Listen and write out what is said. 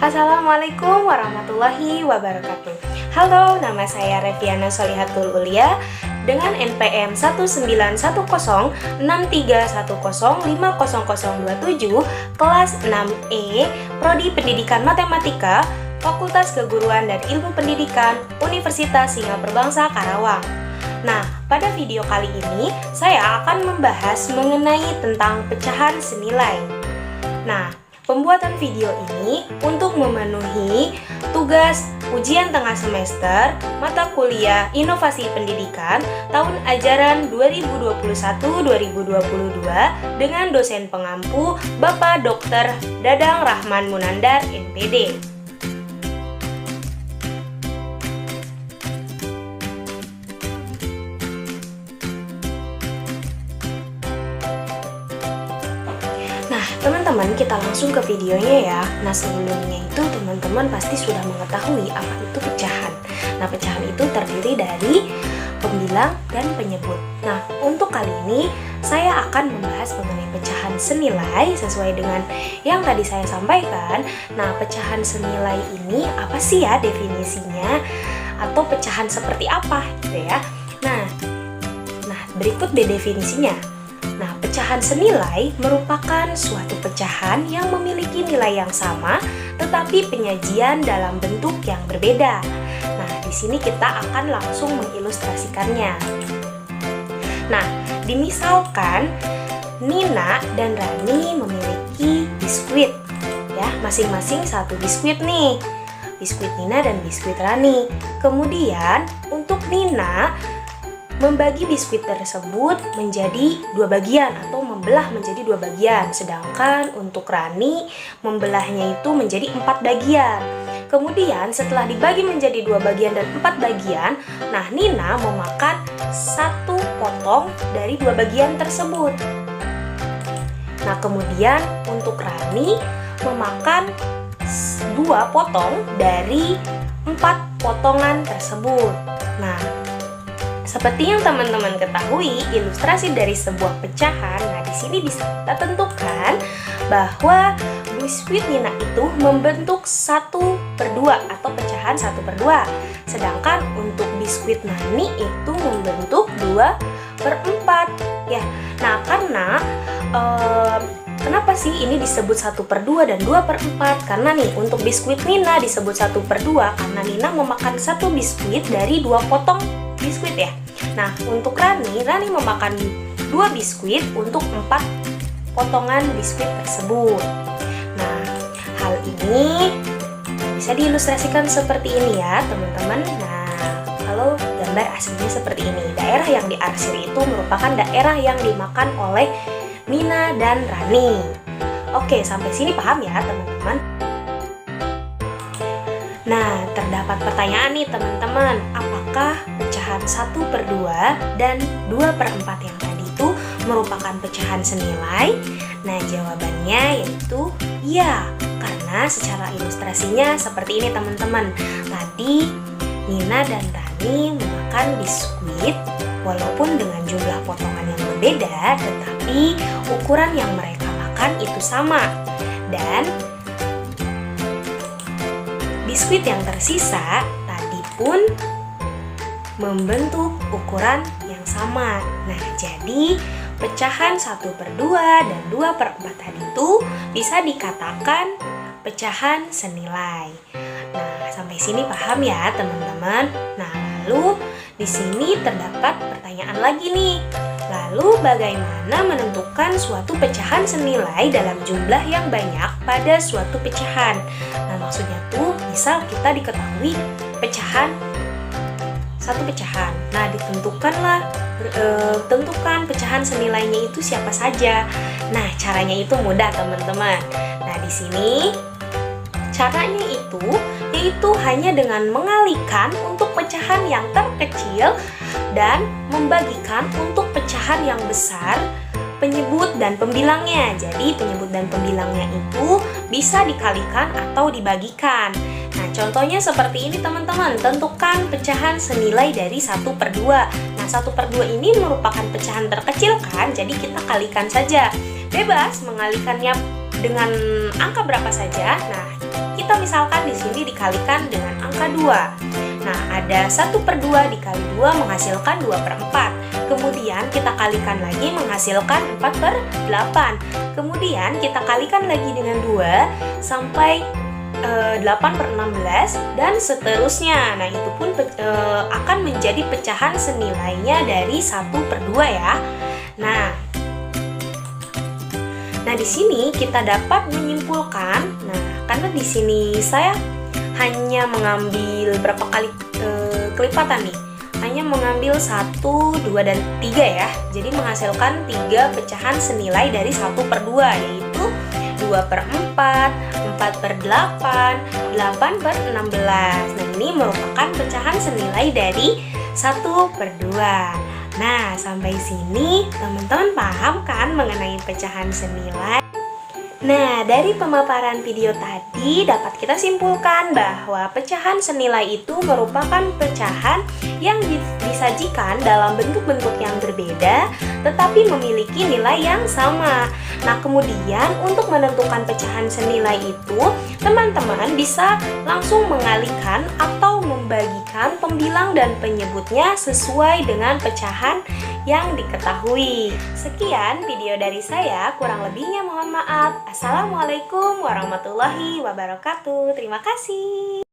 Assalamualaikum warahmatullahi wabarakatuh. Halo, nama saya Reviana Solihatul Ulia dengan NPM 1910631050027 kelas 6E Prodi Pendidikan Matematika Fakultas Keguruan dan Ilmu Pendidikan Universitas Singapura Bangsa Karawang. Nah, pada video kali ini saya akan membahas mengenai tentang pecahan senilai. Nah, pembuatan video ini untuk memenuhi tugas ujian tengah semester mata kuliah Inovasi Pendidikan tahun ajaran 2021-2022 dengan dosen pengampu Bapak Dr. Dadang Rahman Munandar, MPD. Teman-teman, kita langsung ke videonya ya. Nah, sebelumnya itu teman-teman pasti sudah mengetahui apa itu pecahan. Nah, pecahan itu terdiri dari pembilang dan penyebut. Nah, untuk kali ini saya akan membahas mengenai pecahan senilai sesuai dengan yang tadi saya sampaikan. Nah, pecahan senilai ini apa sih ya definisinya? Atau pecahan seperti apa gitu ya? Nah, berikut deh definisinya. Nah, pecahan senilai merupakan suatu pecahan yang memiliki nilai yang sama tetapi penyajian dalam bentuk yang berbeda. Nah, di sini kita akan langsung mengilustrasikannya. Nah, dimisalkan Nina dan Rani memiliki biskuit ya, masing-masing satu biskuit nih. Biskuit Nina dan biskuit Rani. Kemudian, untuk Nina membagi biskuit tersebut menjadi dua bagian atau membelah menjadi dua bagian, sedangkan untuk Rani membelahnya itu menjadi 4 bagian. Kemudian setelah dibagi menjadi 2 bagian dan 4 bagian, nah Nina memakan 1 potong dari 2 bagian tersebut. Nah, kemudian untuk Rani memakan 2 potong dari 4 potongan tersebut. Nah, seperti yang teman-teman ketahui, ilustrasi dari sebuah pecahan. Nah, di sini bisa kita tentukan bahwa biskuit Nina itu membentuk 1/2 atau pecahan 1/2. Sedangkan untuk biskuit Nani itu membentuk 2/4 ya. Nah, karena kenapa sih ini disebut 1/2 dan 2/4? Karena nih untuk biskuit Nina disebut 1/2 karena Nina memakan 1 biskuit dari 2 potong biskuit ya. Nah, untuk Rani memakan 2 biskuit untuk 4 potongan biskuit tersebut. Nah, hal ini bisa diilustrasikan seperti ini ya, teman-teman. Nah, kalau gambar aslinya seperti ini. Daerah yang diarsir itu merupakan daerah yang dimakan oleh Nina dan Rani. Oke, sampai sini paham ya, teman-teman? Nah, terdapat pertanyaan nih teman-teman, apakah pecahan 1/2 dan 2/4 yang tadi itu merupakan pecahan senilai? Nah, jawabannya yaitu iya, karena secara ilustrasinya seperti ini teman-teman. Tadi Nina dan Rani memakan biskuit walaupun dengan jumlah potongan yang berbeda, tetapi ukuran yang mereka makan itu sama. Dan biskuit yang tersisa tadi pun membentuk ukuran yang sama. Nah, jadi pecahan 1/2 dan 2/4 tadi itu bisa dikatakan pecahan senilai. Nah, sampai sini paham ya, teman-teman? Nah, lalu di sini terdapat pertanyaan lagi nih. Lalu bagaimana menentukan suatu pecahan senilai dalam jumlah yang banyak pada suatu pecahan? Nah, maksudnya tuh misal kita diketahui satu pecahan. Nah, tentukan pecahan senilainya itu siapa saja. Nah, caranya itu mudah, teman-teman. Nah, di sini caranya itu yaitu hanya dengan mengalihkan untuk pecahan yang terkecil dan membagikan untuk pecahan yang besar penyebut dan pembilangnya. Jadi penyebut dan pembilangnya itu bisa dikalikan atau dibagikan. Nah, contohnya seperti ini teman-teman. Tentukan pecahan senilai dari 1/2. Nah, 1/2 ini merupakan pecahan terkecil kan, jadi kita kalikan saja. Bebas mengalihkannya dengan angka berapa saja. Nah, kita misalkan di sini dikalikan dengan angka 2. Nah, ada 1/2 dikali 2 menghasilkan 2/4. Kemudian kita kalikan lagi menghasilkan 4/8. Kemudian kita kalikan lagi dengan 2 sampai 8/16 dan seterusnya. Nah, itu pun akan menjadi pecahan senilainya dari 1/2 ya. Nah, di sini kita dapat menyimpulkan. Nah, karena di sini saya hanya mengambil berapa kali kelipatan nih? Hanya mengambil 1, 2, dan 3 ya. Jadi menghasilkan 3 pecahan senilai dari 1/2, yaitu 2/4, 4/8, 8/16. Nah, ini merupakan pecahan senilai dari 1/2. Nah, sampai sini teman-teman paham kan mengenai pecahan senilai? Nah, dari pemaparan video tadi dapat kita simpulkan bahwa pecahan senilai itu merupakan pecahan yang disajikan dalam bentuk-bentuk yang berbeda tetapi memiliki nilai yang sama. Nah, kemudian untuk menentukan pecahan senilai itu, teman-teman bisa langsung mengalihkan atau membagikan pembilang dan penyebutnya sesuai dengan pecahan yang diketahui. Sekian video dari saya, kurang lebihnya mohon maaf. Assalamualaikum warahmatullahi wabarakatuh. Terima kasih.